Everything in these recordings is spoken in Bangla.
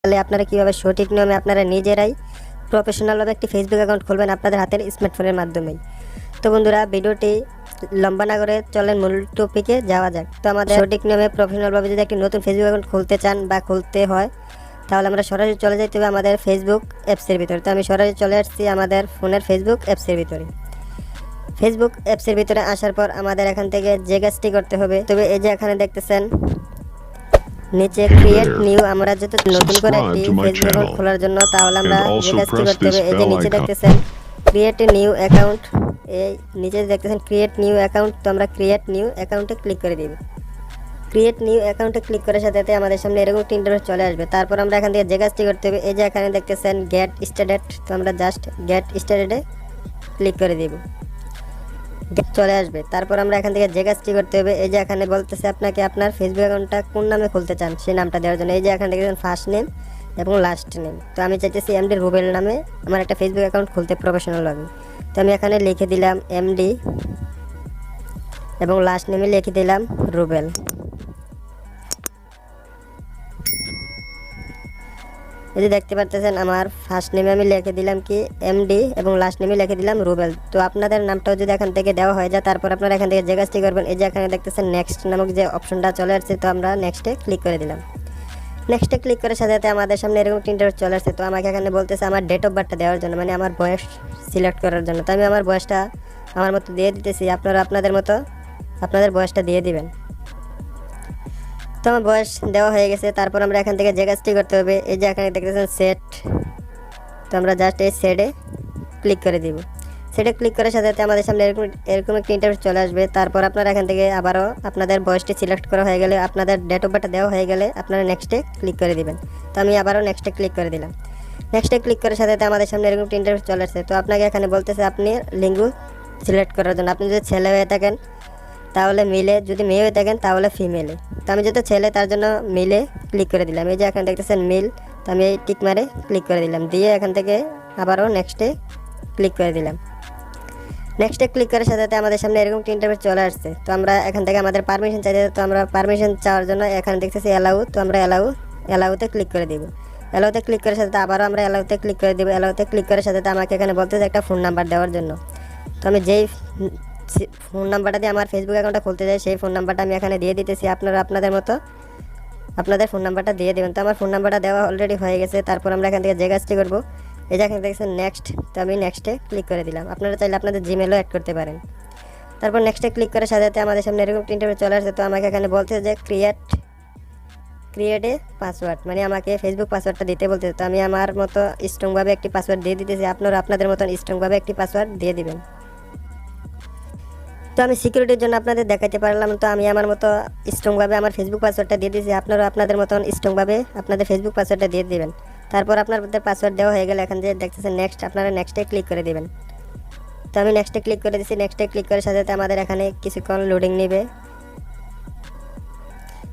তাহলে আপনারা কীভাবে সঠিক নিয়মে আপনারা নিজেরাই প্রফেশনালভাবে একটি ফেসবুক অ্যাকাউন্ট খুলবেন আপনাদের হাতের স্মার্টফোনের মাধ্যমেই। তো বন্ধুরা, ভিডিওটি লম্বা না করে চলেন মূল টপিকে যাওয়া যাক। তো আমাদের সঠিক নিয়মে প্রফেশনালভাবে যদি একটি নতুন ফেসবুক অ্যাকাউন্ট খুলতে চান বা খুলতে হয়, তাহলে আমরা সরাসরি চলে যেতে হবে আমাদের ফেসবুক অ্যাপসের ভিতরে। তো আমি সরাসরি চলে আসছি আমাদের ফোনের ফেসবুক অ্যাপসের ভিতরে। ফেসবুক অ্যাপসের ভিতরে আসার পর আমাদের এখান থেকে যে কাজটি করতে হবে, তবে এই যে এখানে দেখতেছেন নিচে ক্রিয়েট নিউ, আমরা যেহেতু নতুন করে একটি ফেসবুক অ্যাকাউন্ট খোলার জন্য, তাহলে আমরা যে কাজটি করতে হবে, এই যে নিচে দেখতেছেন ক্রিয়েট নিউ অ্যাকাউন্ট, এই নিচে দেখতেছেন ক্রিয়েট নিউ অ্যাকাউন্ট। তো আমরা ক্রিয়েট নিউ অ্যাকাউন্টে ক্লিক করে দিব। ক্রিয়েট নিউ অ্যাকাউন্টে ক্লিক করার সাথে সাথে আমাদের সামনে এরকম একটি ইন্টারফেস চলে আসবে। তারপর আমরা এখান থেকে যে কাজটি করতে হবে, এই যে এখানে দেখতেছেন গেট স্টার্টেড, তো আমরা জাস্ট গেট স্টার্টেডে ক্লিক করে দিব। চলে আসবে। তারপর আমরা এখান থেকে যে কাজটি করতে হবে, এই যে এখানে বলতেছে আপনাকে আপনার ফেসবুক অ্যাকাউন্টটা কোন নামে খুলতে চান সেই নামটা দেওয়ার জন্য। এই যে এখানে দেখেন ফার্স্ট নেম এবং লাস্ট নেম। তো আমি চাইতেছি এমডি রুবেল নামে আমার একটা ফেসবুক অ্যাকাউন্ট খুলতে প্রফেশনালভাবে। তো আমি এখানে লিখে দিলাম এমডি এবং লাস্ট নেমে লিখে দিলাম রুবেল। এই যে দেখতে পারতেছেন আমার ফার্স্ট নেমে আমি লিখে দিলাম কি এমডি এবং লাস্ট নেমে লিখে দিলাম রুবেল। তো আপনাদের নামটাও যদি এখান থেকে দেওয়া হয়ে যায়, তারপর আপনারা এখান থেকে যে কাজটি করবেন, এই যে এখানে দেখতেছেন নেক্সট নামক যে অপশনটা চলে আসছে, তো আমরা নেক্সটে ক্লিক করে দিলাম। নেক্সটে ক্লিক করার সাথে সাথে আমাদের সামনে এরকম ইন্টারফেস চলে আসছে। তো আমাকে এখানে বলতেছে আমার ডেট অফ বার্থটা দেওয়ার জন্য, মানে আমার বয়স সিলেক্ট করার জন্য। তো আমি আমার বয়সটা আমার মতো দিয়ে দিতেছি, আপনারা আপনাদের মতো আপনাদের বয়সটা দিয়ে দিবেন। তো আমার বয়স দেওয়া হয়ে গেছে। তারপর আমরা এখান থেকে যে কাজটি করতে হবে, এই যে এখানে দেখতেছেন সেট, তো আমরা জাস্ট এই সেটে ক্লিক করে দিব। সেটে ক্লিক করার সাথে সাথে আমাদের সামনে এরকম একটি ইন্টারফেস চলে আসবে। তারপর আপনারা এখান থেকে আবারও আপনাদের বয়সটি সিলেক্ট করা হয়ে গেলে, আপনাদের ডেট অফ বার্থটা দেওয়া হয়ে গেলে আপনারা নেক্সটে ক্লিক করে দিবেন। তো আমি আবারও নেক্সটে ক্লিক করে দিলাম। নেক্সটে ক্লিক করার সাথে সাথে আমাদের সামনে এরকম একটি ইন্টারফেস চলে আসছে। তো আপনাকে এখানে বলতেছে আপনি লিঙ্গ সিলেক্ট করার জন্য, আপনি যদি ছেলে হয়ে থাকেন তাহলে মিলে, যদি মেয়ে হয়ে থাকেন তাহলে ফিমেলে। তো আমি যেহেতু ছেলে তার জন্য মিলে ক্লিক করে দিলাম। এই যে এখানে দেখতেছেন মিল, তো আমি এই টিক মারে ক্লিক করে দিলাম, দিয়ে এখান থেকে আবারও নেক্সটে ক্লিক করে দিলাম। নেক্সটে ক্লিক করার সাথে সাথে আমাদের সামনে এরকম ইন্টারফেস চলে আসছে। তো আমরা এখান থেকে আমাদের পারমিশন চাইতে, তো আমরা পারমিশন চাওয়ার জন্য এখানে দেখতেছি অ্যালাউ, তো আমরা অ্যালাউতে ক্লিক করে দিব। অ্যালাউতে ক্লিক করার সাথে আবারও আমরা অ্যালাউতে ক্লিক করে দেবো। অ্যালাউতে ক্লিক করার সাথে সাথে আমাকে এখানে বলতেছে একটা ফোন নাম্বার দেওয়ার জন্য। তো আমি যেই ফোন নাম্বারটা দিয়ে আমার ফেসবুক অ্যাকাউন্টটা খুলতে যাই, সেই ফোন নাম্বারটা আমি এখানে দিয়ে দিতেছি। আপনারা আপনাদের মতো আপনাদের ফোন নাম্বারটা দিয়ে দেবেন। তো আমার ফোন নাম্বারটা দেওয়া অলরেডি হয়ে গেছে। তারপর আমরা এখান থেকে যে কাজটি করবো, এই যে এখানে দেখছেন নেক্সট, তো আমি নেক্সটে ক্লিক করে দিলাম। আপনারা চাইলে আপনাদের জিমেলও অ্যাড করতে পারেন। তারপর নেক্সটে ক্লিক করার সাথে সাথে আমাদের সামনে এরকম ইন্টারফেস চলে আসছে। তো আমাকে এখানে বলছে যে ক্রিয়েট এ পাসওয়ার্ড, মানে আমাকে ফেসবুক পাসওয়ার্ডটা দিতে বলতেছে। তো আমি আমার মতো স্ট্রংভাবে একটি পাসওয়ার্ড দিয়ে দিতেছি, আপনারা আপনাদের মতন স্ট্রংভাবে একটি পাসওয়ার্ড দিয়ে দিবেন। তো আমি সিকিউরিটির জন্য আপনাদের দেখাতে পারলাম, তো আমি আমার মতো স্ট্রংভাবে আমার ফেসবুক পাসওয়ার্ডটা দিয়ে দিয়েছি, আপনারা আপনাদের মতন স্ট্রংভাবে আপনাদের ফেসবুক পাসওয়ার্ডটা দিয়ে দিবেন। তারপর আপনাদের পাসওয়ার্ড দেওয়া হয়ে গেলে এখান থেকে দেখতেছেন নেক্সট, আপনারা নেক্সটে ক্লিক করে দেবেন। তো আমি নেক্সটে ক্লিক করে দিচ্ছি। নেক্সটে ক্লিক করার সাথে সাথে আমাদের এখানে কিছুক্ষণ লোডিং নেবে।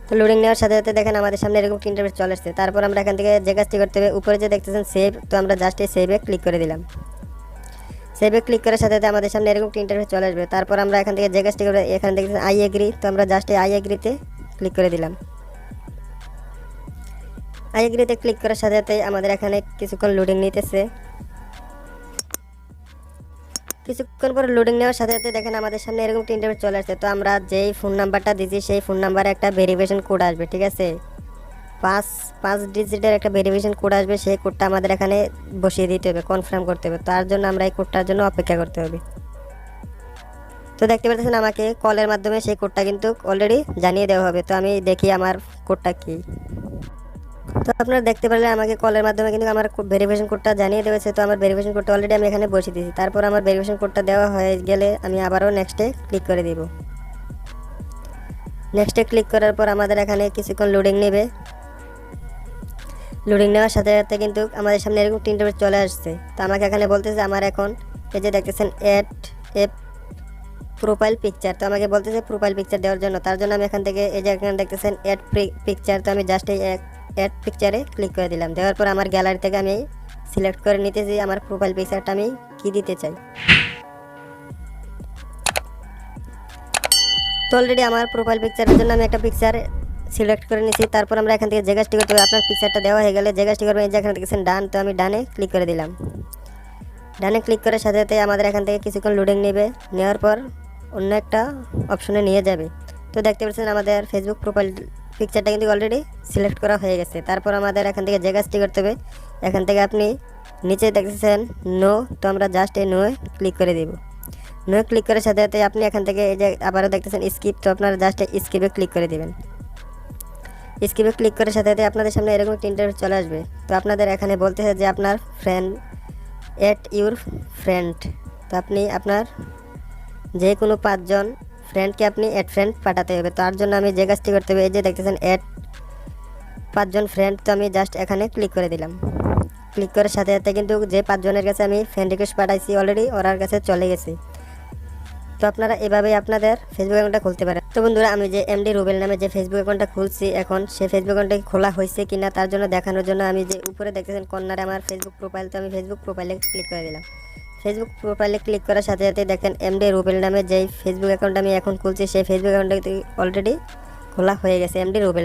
তো লোডিং নেওয়ার সাথে সাথে দেখেন আমাদের সামনে এরকম ইন্টারফেস চলে আসছে। তারপর আমরা এখান থেকে যে কাজটি করতে হবে, উপরে যে দেখতেছেন সেভ, তো আমরা জাস্ট এই সেভে ক্লিক করে দিলাম। সেভে ক্লিক করার সাথে সাথে আমাদের সামনে এরকম ইন্টারফেস চলে আসবে। তারপর আমরা এখান থেকে যে কাজটি করবো, এখানে দেখতেছেন আই এগ্রি, তো আমরা জাস্ট এই আই এগ্রিতে ক্লিক করে দিলাম। আই এগ্রিতে ক্লিক করার সাথে সাথে আমাদের এখানে কিছুক্ষণ লোডিং নিতেছে। কিছুক্ষণ পরে লোডিং নেওয়ার সাথে সাথে দেখেন আমাদের সামনে এরকম ইন্টারফেস চলে আসছে। তো আমরা যেই ফোন নাম্বারটা দিয়েছি সেই ফোন নাম্বারে একটা ভেরিফিকেশন কোড আসবে, ঠিক আছে, পাঁচ ডিজিটের একটা ভেরিফিকেশন কোড আসবে। সেই কোডটা আমাদের এখানে বসিয়ে দিতে হবে, কনফার্ম করতে হবে। তার জন্য আমরা এই কোডটার জন্য অপেক্ষা করতে হবে। তো দেখতে পাচ্ছেন আমাকে কলের মাধ্যমে সেই কোডটা কিন্তু অলরেডি জানিয়ে দেওয়া হবে। তো আমি দেখি আমার কোডটা কি। তো আপনারা দেখতে পারলে আমাকে কলের মাধ্যমে কিন্তু আমার ভেরিফিকেশন কোডটা জানিয়ে দেওয়া। তো আমার ভেরিফিকেশন কোডটা অলরেডি আমি এখানে বসিয়ে দিয়েছি। তারপর আমার ভেরিফিকেশন কোডটা দেওয়া হয়ে গেলে আমি আবারও নেক্সটে ক্লিক করে দিব। নেক্সটে ক্লিক করার পর আমাদের এখানে কিছুক্ষণ লোডিং নেবে। লোডিং নেওয়ার সাথে সাথে কিন্তু আমাদের সামনে এরকম ইন্টারফেস চলে আসছে। তো আমাকে এখানে বলতেছে আমার এখন এই যে দেখতেছেন অ্যাড এ প্রোফাইল পিকচার, তো আমাকে বলতেছে প্রোফাইল পিকচার দেওয়ার জন্য। তার জন্য আমি এখান থেকে এই যে এখানে দেখতেছেন অ্যাড পিকচার, তো আমি জাস্ট এই অ্যাড পিকচারে ক্লিক করে দিলাম। দেওয়ার পর আমার গ্যালারি থেকে আমি সিলেক্ট করে নিতেছি আমার প্রোফাইল পিকচারটা আমি কি দিতে চাই। তো অলরেডি আমার প্রোফাইল পিকচারের জন্য আমি একটা পিকচার সিলেক্ট করে নিয়েছি। তারপর আমরা এখান থেকে যে কাজটি করতে হবে, আপনার পিকচারটা দেওয়া হয়ে গেলে যে কাজটি করবেন, এই যে এখানে দেখছেন ডান, তো আমি ডানে ক্লিক করে দিলাম। ডানে ক্লিক করার সাথে সাথে আমাদের এখান থেকে কিছুক্ষণ লোডিং নেবে, নেওয়ার পর অন্য একটা অপশনে নিয়ে যাবে। তো দেখতে পাচ্ছেন আমাদের ফেসবুক প্রোফাইল পিকচারটা কিন্তু অলরেডি সিলেক্ট করা হয়ে গেছে। তারপর আমাদের এখান থেকে যে কাজটি করতে হবে, এখান থেকে আপনি নিচে দেখতেছেন নো, তো আমরা জাস্ট এই নোয়ে ক্লিক করে দেব। নোয়ে ক্লিক করার সাথে সাথে আপনি এখান থেকে এই যে আবারও দেখতেছেন স্কিপ, তো আপনারা জাস্ট স্কিপে ক্লিক করে দেবেন। স্কিপে ক্লিক করার সাথে সাথে আপনাদের সামনে এরকম একটা ইন্টারফেস চলে আসবে। তো আপনাদের এখানে বলতেছে যে আপনার ফ্রেন্ড অ্যাড ইউর ফ্রেন্ড, তো আপনি আপনার যে কোনো 5 জন ফ্রেন্ডকে আপনি অ্যাড ফ্রেন্ড পাঠাতে হবে। তার জন্য আমি যে কাজটি করতে হবে, এই যে দেখতেছেন অ্যাড 5 জন ফ্রেন্ড, তো আমি জাস্ট এখানে ক্লিক করে দিলাম। ক্লিক করার সাথে সাথে কিন্তু যে 5 জনের কাছে আমি ফ্রেন্ড রিকোয়েস্ট পাঠাইছি অলরেডি ওরার কাছে চলে গেছে। তো আপনারা এভাবেই আপনাদের ফেসবুক অ্যাকাউন্টটা খুলতে পারেন। তো বন্ধুরা, আমি যে এমডি রুবেল নামে যে ফেসবুক অ্যাকাউন্টটা খুলছি, এখন সেই ফেসবুক অ্যাকাউন্টটা খোলা হয়েছে কিনা তার জন্য দেখানোর জন্য আমি যে উপরে দেখতেছেন কর্নারে আমার ফেসবুক প্রোফাইল, তো আমি ফেসবুক প্রোফাইলে ক্লিক করে দিলাম। ফেসবুক প্রোফাইলে ক্লিক করার সাথে সাথে দেখেন এমডি রুবেল নামে যেই ফেসবুক অ্যাকাউন্ট আমি এখন খুলছি, সেই ফেসবুক অ্যাকাউন্টটা অলরেডি খোলা হয়ে গেছে এমডি রুবেল।